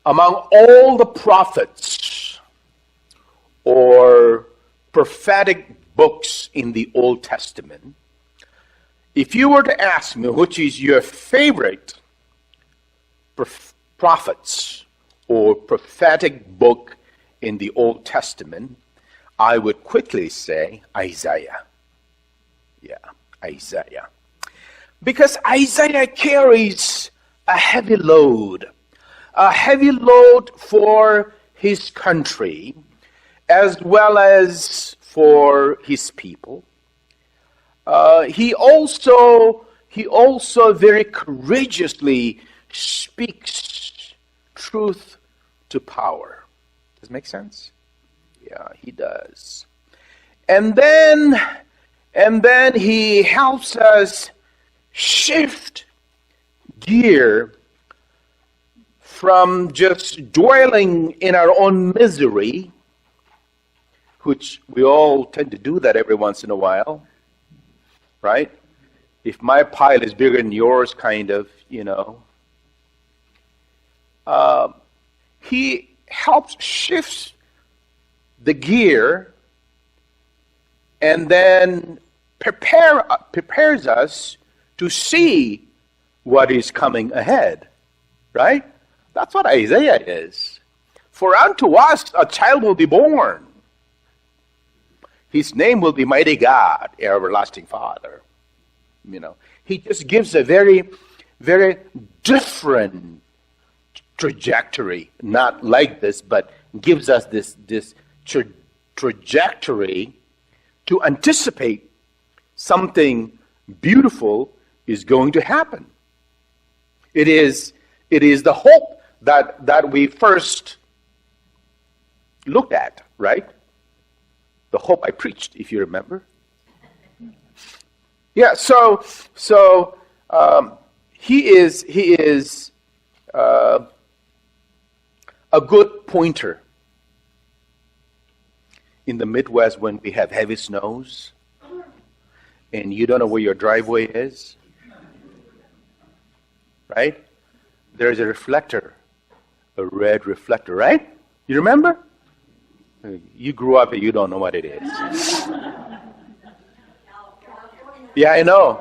Among all the prophets or prophetic books in the Old Testament, if you were to ask me which is your favorite prophets or prophetic book in the Old Testament, I would quickly say Isaiah. Yeah, Isaiah. Because Isaiah carries a heavy load for his country as well as for his people. He also very courageously speaks truth to power. Does it make sense? Yeah, he does. And then he helps us shift gear from just dwelling in our own misery, which we all tend to do that every once in a while, right? If my pile is bigger than yours, kind of, he helps shift the gear and then prepares us to see what is coming ahead, right? That's what Isaiah is. For unto us a child will be born. His name will be Mighty God, Everlasting Father. He just gives a very, very different trajectory. Not like this, but gives us this trajectory to anticipate something beautiful is going to happen. It is the hope that we first looked at, right? The hope I preached, if you remember. Yeah, so he is a good pointer in the Midwest when we have heavy snows and you don't know where your driveway is, right? There's a reflector, a red reflector, right? You remember? You grew up and you don't know what it is. Yeah, I know.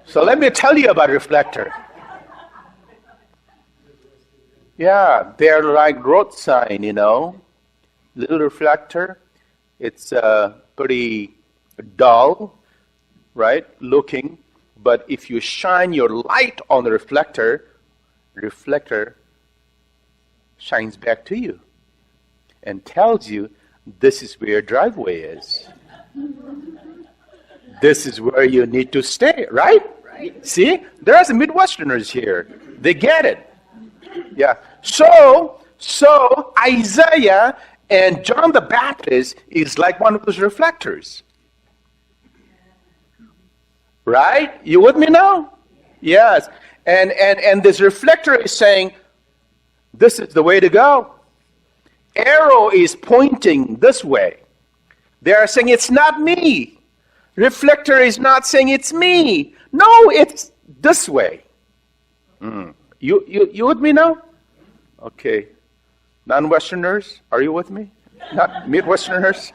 So let me tell you about reflector. Yeah, they're like road sign, little reflector. It's pretty dull, right, looking. But if you shine your light on the reflector shines back to you and tells you this is where your driveway is. This is where you need to stay, right? See? There are some Midwesterners here. They get it. Yeah. So Isaiah and John the Baptist is like one of those reflectors. Right? You with me now? Yes. And this reflector is saying, this is the way to go. Arrow is pointing this way. They are saying, it's not me. Reflector is not saying, it's me. No, it's this way. You with me now? Okay. Non-Westerners, are you with me? Not Midwesterners?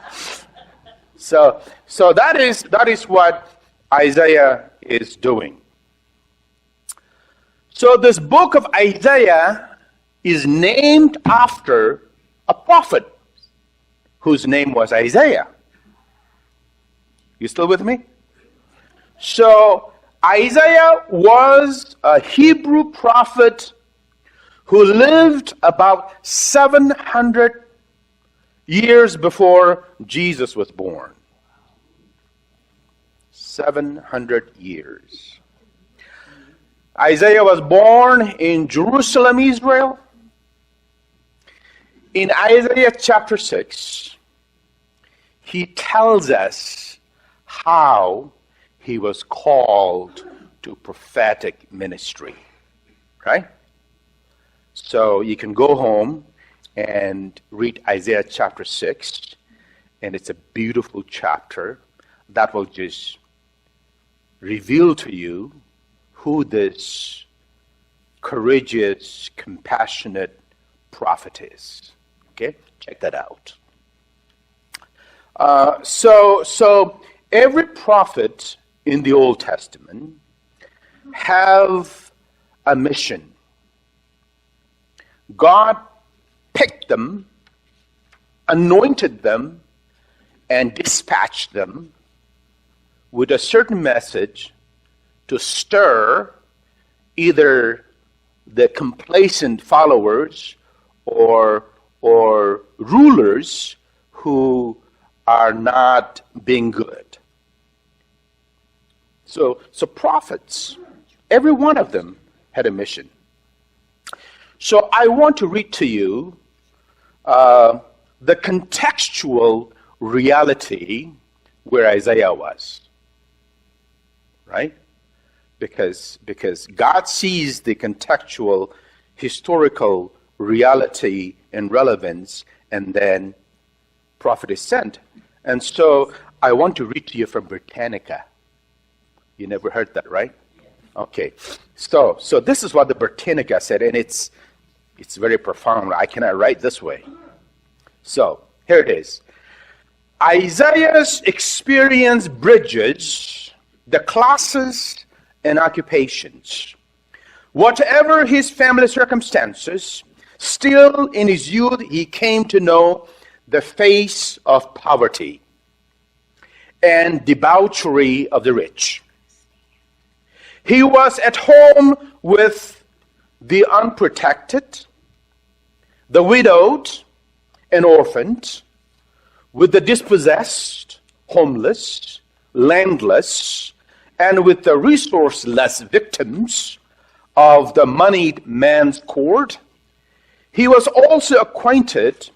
So that is what Isaiah is doing. So this book of Isaiah is named after a prophet whose name was Isaiah. You still with me? So Isaiah was a Hebrew prophet who lived about 700 years before Jesus was born. 700 years. Isaiah was born in Jerusalem, Israel. In Isaiah chapter 6, he tells us how he was called to prophetic ministry. Right? So you can go home and read Isaiah chapter 6, and it's a beautiful chapter that will just reveal to you who this courageous, compassionate prophet is. Okay, check that out. So every prophet in the Old Testament have a mission. God picked them, anointed them, and dispatched them with a certain message to stir either the complacent followers or rulers who are not being good. So prophets, every one of them had a mission. So I want to read to you the contextual reality where Isaiah was, right? Because God sees the contextual, historical reality and relevance, and then prophet is sent. And so I want to read to you from Britannica. You never heard that, right? Okay. So this is what the Britannica said, and it's very profound. I cannot write this way. So here it is. Isaiah's experience bridges the classes and occupations. Whatever his family circumstances, still in his youth he came to know the face of poverty and debauchery of the rich. He was at home with the unprotected, the widowed and orphaned, with the dispossessed, homeless, landless, and with the resourceless victims of the moneyed man's court. He was also acquainted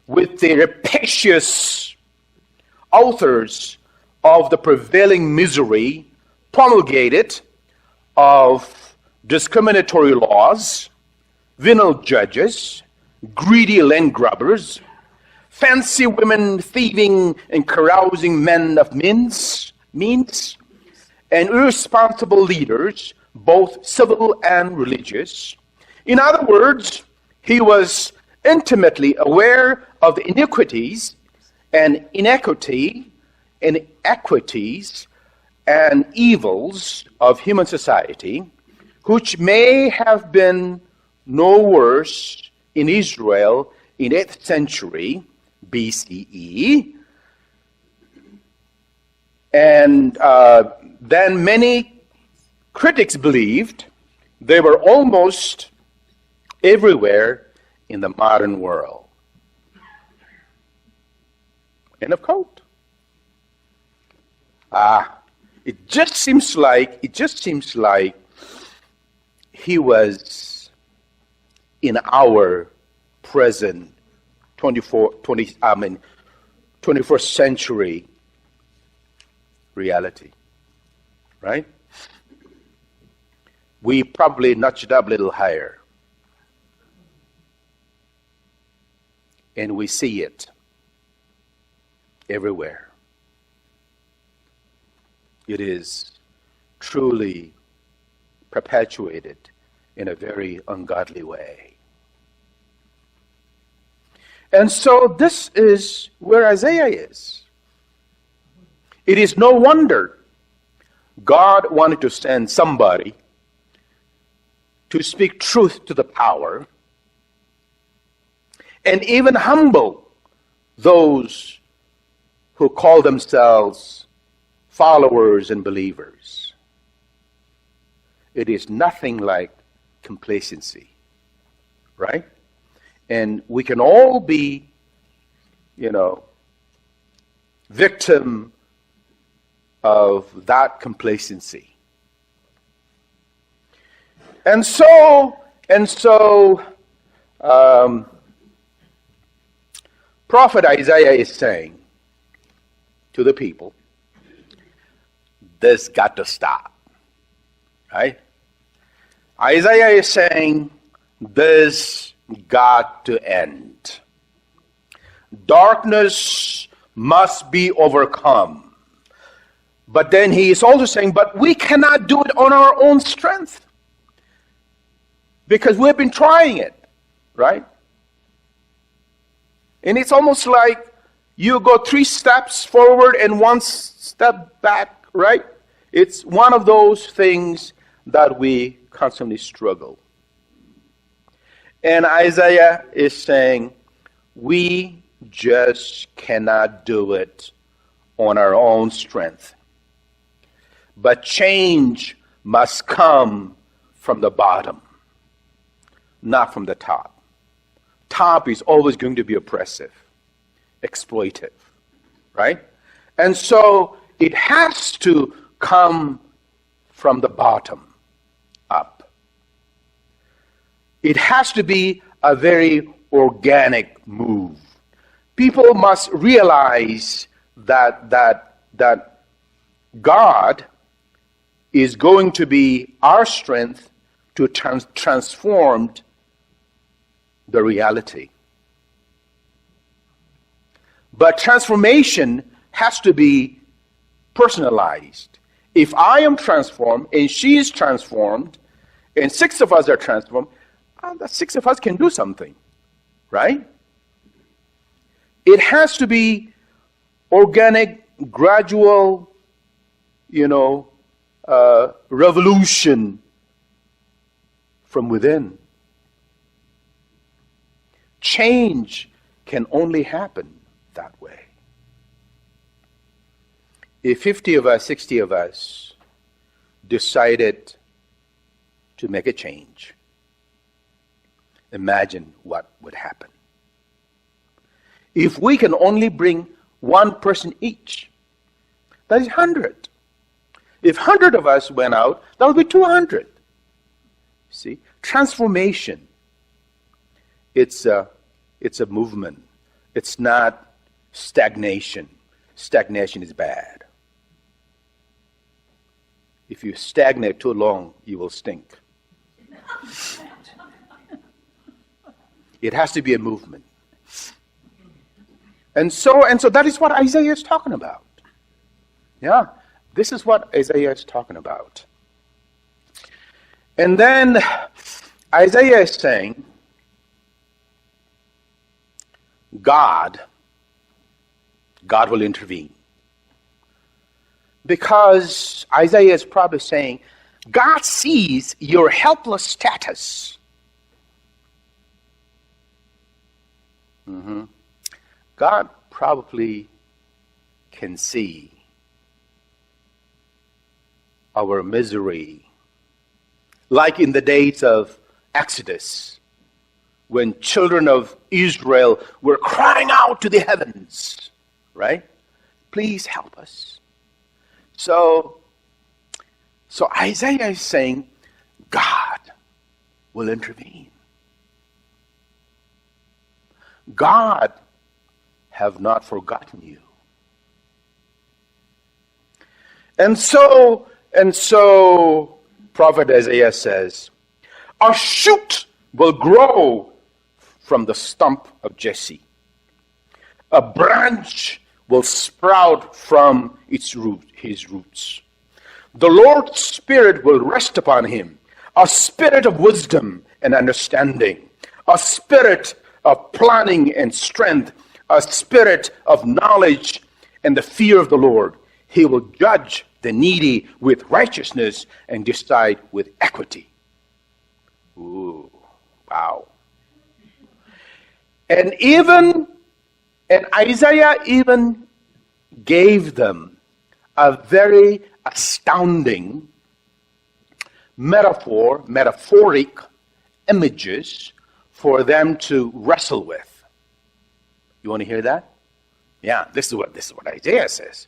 with the rapacious authors of the prevailing misery promulgated of discriminatory laws, venal judges, greedy land grabbers, fancy women thieving and carousing men of means, and irresponsible leaders, both civil and religious. In other words, he was intimately aware of the iniquities and inequities and evils of human society, which may have been no worse in Israel in 8th century BCE, and then many critics believed they were almost everywhere in the modern world. End of quote. It just seems like he was in our present 21st century reality, right? We probably notched up a little higher, and we see it everywhere. It is truly perpetuated in a very ungodly way. And so this is where Isaiah is. It is no wonder God wanted to send somebody to speak truth to the power and even humble those who call themselves followers and believers. It is nothing like complacency, right? And we can all be, victim of that complacency. And so, Prophet Isaiah is saying to the people, this got to stop, right? Isaiah is saying, this got to end. Darkness must be overcome. But then he is also saying, but we cannot do it on our own strength. Because we've been trying it, right? And it's almost like you go 3 steps forward and 1 step back, right? It's one of those things that we constantly struggle. And Isaiah is saying, we just cannot do it on our own strength. But change must come from the bottom, not from the top. Top is always going to be oppressive, exploitive, right? And so it has to come from the bottom up. It has to be a very organic move. People must realize that God is going to be our strength to transform the reality. But transformation has to be personalized. If I am transformed and she is transformed and 6 of us are transformed, the 6 of us can do something, right? It has to be organic, gradual, revolution from within. Change can only happen that way. If 50 of us, 60 of us decided to make a change, imagine what would happen. If we can only bring 1 person each, that is 100. If 100 of us went out, that would be 200. See, transformation, it's a movement. It's not stagnation. Stagnation is bad. If you stagnate too long, you will stink. It has to be a movement. And so that is what Isaiah is talking about. Yeah, this is what Isaiah is talking about. And then Isaiah is saying, God will intervene. Because Isaiah is probably saying, God sees your helpless status. God probably can see our misery. Like in the days of Exodus, when children of Israel were crying out to the heavens, right? Please help us. So Isaiah is saying, God will intervene. God have not forgotten you. And so Prophet Isaiah says, a shoot will grow from the stump of Jesse. A branch will sprout from his roots. The Lord's Spirit will rest upon him, a spirit of wisdom and understanding, a spirit of planning and strength, a spirit of knowledge and the fear of the Lord. He will judge the needy with righteousness and decide with equity. Ooh, wow. And Isaiah even gave them a very astounding metaphoric images for them to wrestle with. You want to hear that? Yeah, this is what Isaiah says.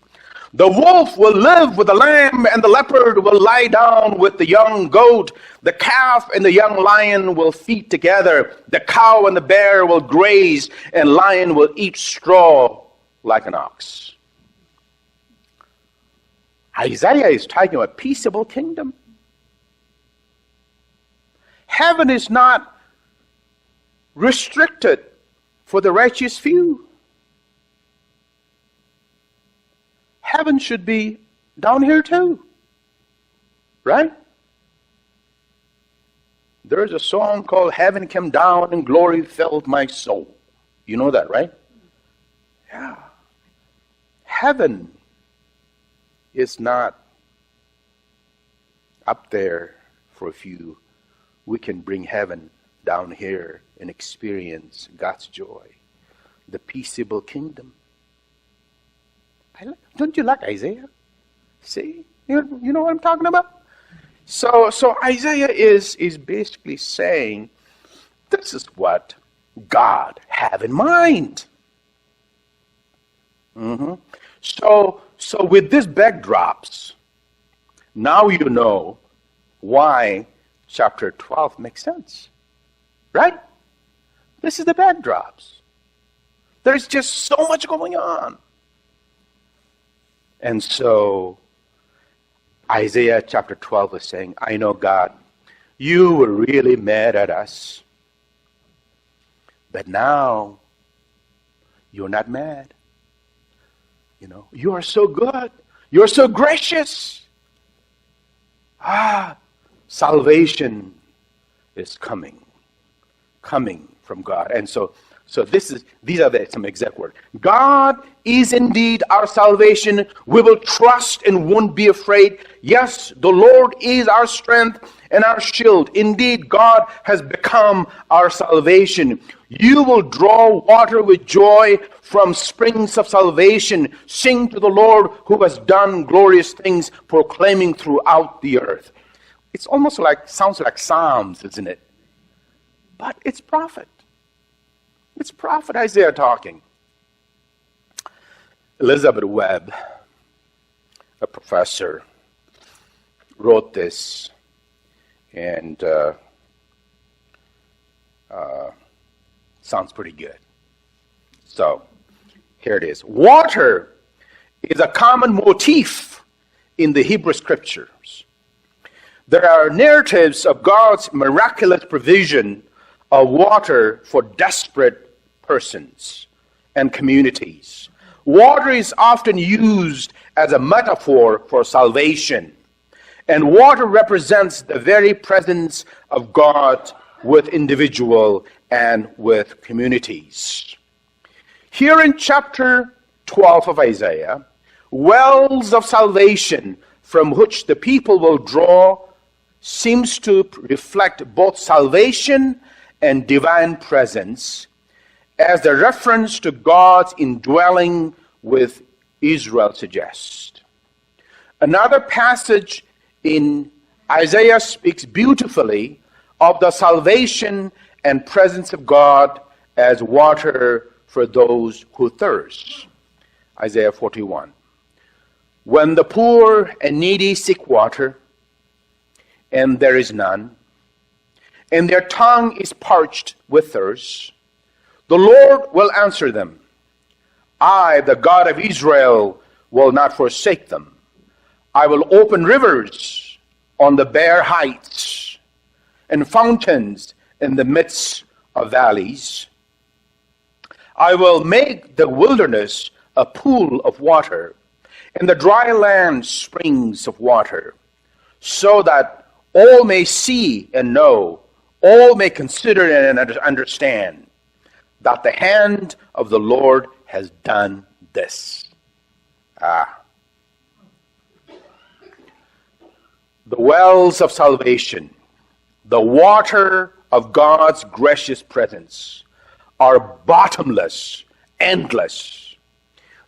The wolf will live with the lamb, and the leopard will lie down with the young goat. The calf and the young lion will feed together. The cow and the bear will graze, and lion will eat straw like an ox. Isaiah is talking about a peaceable kingdom. Heaven is not restricted for the righteous few. Heaven should be down here too. Right? There is a song called Heaven Came Down and Glory Filled My Soul. You know that, right? Yeah. Heaven is not up there for a few. We can bring heaven down here and experience God's joy, the peaceable kingdom. Don't you like Isaiah? See? You know what I'm talking about? So Isaiah is basically saying, this is what God have in mind. So with these backdrops, now you know why chapter 12 makes sense. Right? This is the backdrops. There's just so much going on. And so Isaiah chapter 12 is saying, I know, God, you were really mad at us. But now you're not mad. You are so good. You're so gracious. Salvation is coming from God. And so these are some exact words. God is indeed our salvation. We will trust and won't be afraid. Yes, the Lord is our strength and our shield. Indeed, God has become our salvation. You will draw water with joy from springs of salvation. Sing to the Lord who has done glorious things, proclaiming throughout the earth. It's almost sounds like Psalms, isn't it? But it's prophet. It's prophet Isaiah talking. Elizabeth Webb, a professor, wrote this, and sounds pretty good. So, here it is. Water is a common motif in the Hebrew Scriptures. There are narratives of God's miraculous provision of water for desperate persons and communities. Water is often used as a metaphor for salvation, and water represents the very presence of God with individual and with communities. Here in chapter 12 of Isaiah, wells of salvation from which the people will draw seems to reflect both salvation and divine presence, as the reference to God's indwelling with Israel suggests. Another passage in Isaiah speaks beautifully of the salvation and presence of God as water for those who thirst. Isaiah 41. When the poor and needy seek water, and there is none, and their tongue is parched with thirst, the Lord will answer them. I, the God of Israel, will not forsake them. I will open rivers on the bare heights and fountains in the midst of valleys. I will make the wilderness a pool of water, and the dry land springs of water, so that all may see and know, all may consider and understand that the hand of the Lord has done this. The wells of salvation, the water of God's gracious presence, are bottomless, endless.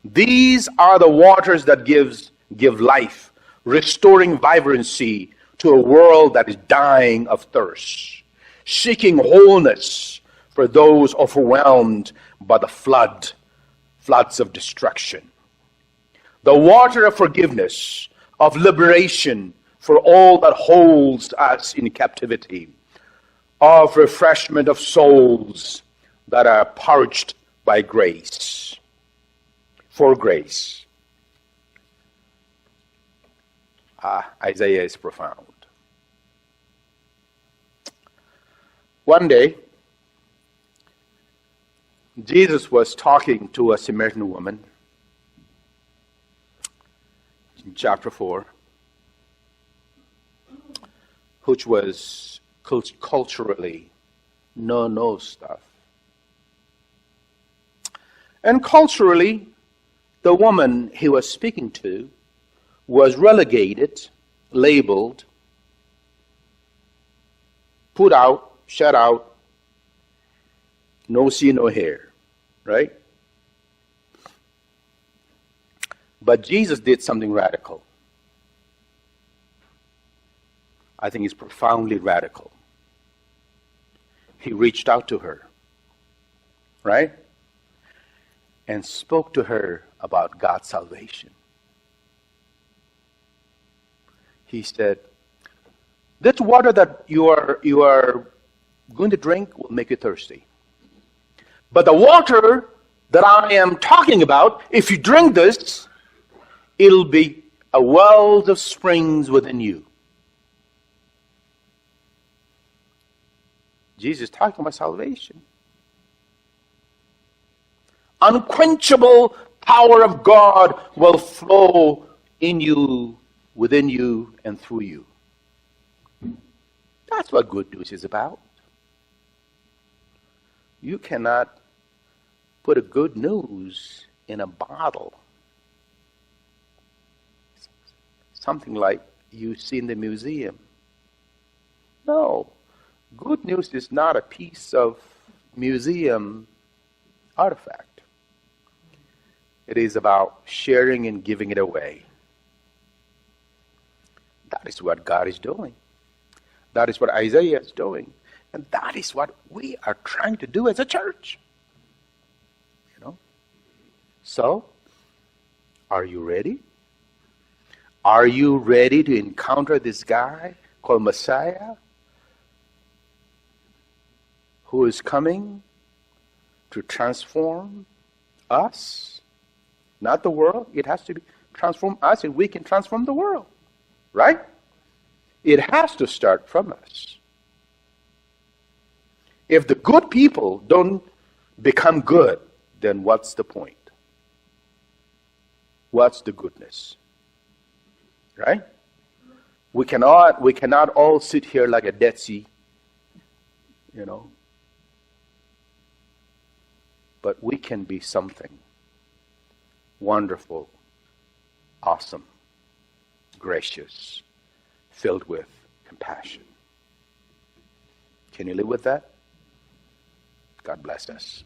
These are the waters that give life, restoring vibrancy to a world that is dying of thirst, seeking wholeness for those overwhelmed by the floods of destruction. The water of forgiveness, of liberation for all that holds us in captivity, of refreshment of souls that are parched by grace, for grace. Isaiah is profound. One day, Jesus was talking to a Samaritan woman in chapter 4, which was culturally no stuff. And culturally, the woman he was speaking to was relegated, labeled, put out, shut out, no see, no hear, right? But Jesus did something radical. I think it's profoundly radical. He reached out to her, right? And spoke to her about God's salvation. He said, "This water that you are going to drink will make you thirsty. But the water that I am talking about, if you drink this, it'll be a well of springs within you." Jesus is talking about salvation. Unquenchable power of God will flow in you, within you, and through you. That's what good news is about. You cannot put a good news in a bottle. Something like you see in the museum. No. Good news is not a piece of museum artifact. It is about sharing and giving it away. That is what God is doing. That is what Isaiah is doing. And that is what we are trying to do as a church. You know? So, are you ready? Are you ready to encounter this guy called Messiah, who is coming to transform us? Not the world. It has to be transform us, and we can transform the world. Right? It has to start from us. If the good people don't become good, then what's the point? What's the goodness? Right? We cannot all sit here like a Dead Sea, you know. But we can be something wonderful, awesome, gracious, filled with compassion. Can you live with that? God bless us.